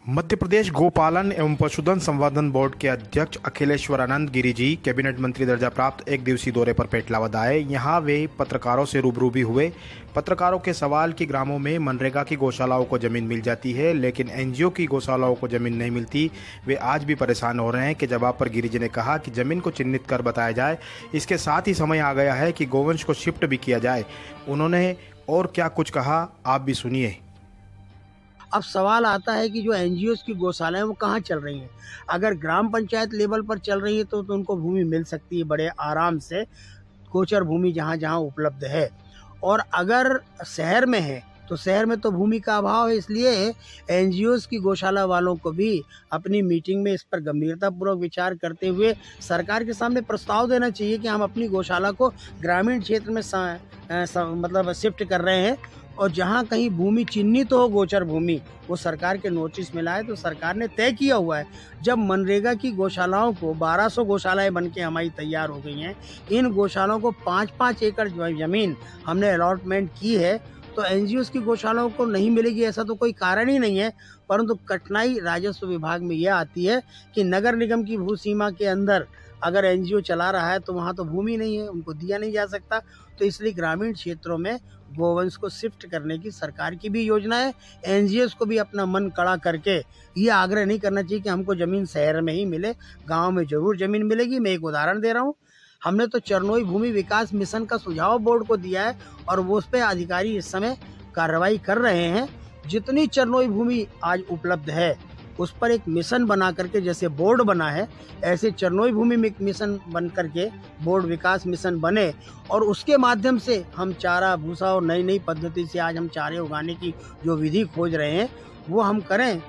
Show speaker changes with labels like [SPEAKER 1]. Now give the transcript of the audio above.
[SPEAKER 1] मध्य प्रदेश गोपालन एवं पशुधन संवर्धन बोर्ड के अध्यक्ष अखिलेश्वरानंद गिरि जी कैबिनेट मंत्री दर्जा प्राप्त एक दिवसीय दौरे पर पेटलावद आए। यहां वे पत्रकारों से रूबरू भी हुए। पत्रकारों के सवाल कि ग्रामों में मनरेगा की गौशालाओं को जमीन मिल जाती है लेकिन एनजीओ की गौशालाओं को जमीन नहीं मिलती। वे आज भी परेशान हो रहे हैं के जवाब पर गिरि जी ने कहा कि जमीन को चिन्हित कर बताया जाए। इसके साथ ही समय आ गया है कि गौवंश को शिफ्ट भी किया जाए। उन्होंने और क्या कुछ कहा, आप भी सुनिए।
[SPEAKER 2] अब सवाल आता है कि जो एनजीओज की गौशालाएं वो कहाँ चल रही हैं। अगर ग्राम पंचायत लेवल पर चल रही है तो उनको भूमि मिल सकती है बड़े आराम से, गोचर भूमि जहाँ जहाँ उपलब्ध है। और अगर शहर में है तो शहर में तो भूमि का अभाव है, इसलिए एनजीओज की गौशाला वालों को भी अपनी मीटिंग में इस पर गंभीरतापूर्वक विचार करते हुए सरकार के सामने प्रस्ताव देना चाहिए कि हम अपनी गौशाला को ग्रामीण क्षेत्र में मतलब शिफ्ट कर रहे हैं और जहाँ कहीं भूमि चिन्हित हो गोचर भूमि वो सरकार के नोटिस में लाए। तो सरकार ने तय किया हुआ है जब मनरेगा की गौशालाओं को 1200 गौशालाएं बनके हमारी तैयार हो गई हैं, इन गौशालाओं को 5-5 एकड़ जमीन हमने अलॉटमेंट की है, तो एनजीओ की गौशालाओं को नहीं मिलेगी ऐसा तो कोई कारण ही नहीं है। परंतु कठिनाई राजस्व विभाग में यह आती है कि नगर निगम की भू सीमा के अंदर अगर एनजीओ चला रहा है तो वहाँ तो भूमि नहीं है, उनको दिया नहीं जा सकता। तो इसलिए ग्रामीण क्षेत्रों में गोवंश को शिफ्ट करने की सरकार की भी योजना है। एनजीओ को भी अपना मन कड़ा करके ये आग्रह नहीं करना चाहिए कि हमको ज़मीन शहर में ही मिले, गांव में जरूर ज़मीन मिलेगी। मैं एक उदाहरण दे रहा हूँ, हमने तो चरनोई भूमि विकास मिशन का सुझाव बोर्ड को दिया है और वो उस पर अधिकारी इस समय कार्रवाई कर रहे हैं। जितनी चरनोई भूमि आज उपलब्ध है उस पर एक मिशन बना करके, जैसे बोर्ड बना है ऐसे चरनोई भूमि मिशन बन करके बोर्ड विकास मिशन बने और उसके माध्यम से हम चारा भूसा और नई नई पद्धति से आज हम चारे उगाने की जो विधि खोज रहे हैं वो हम करें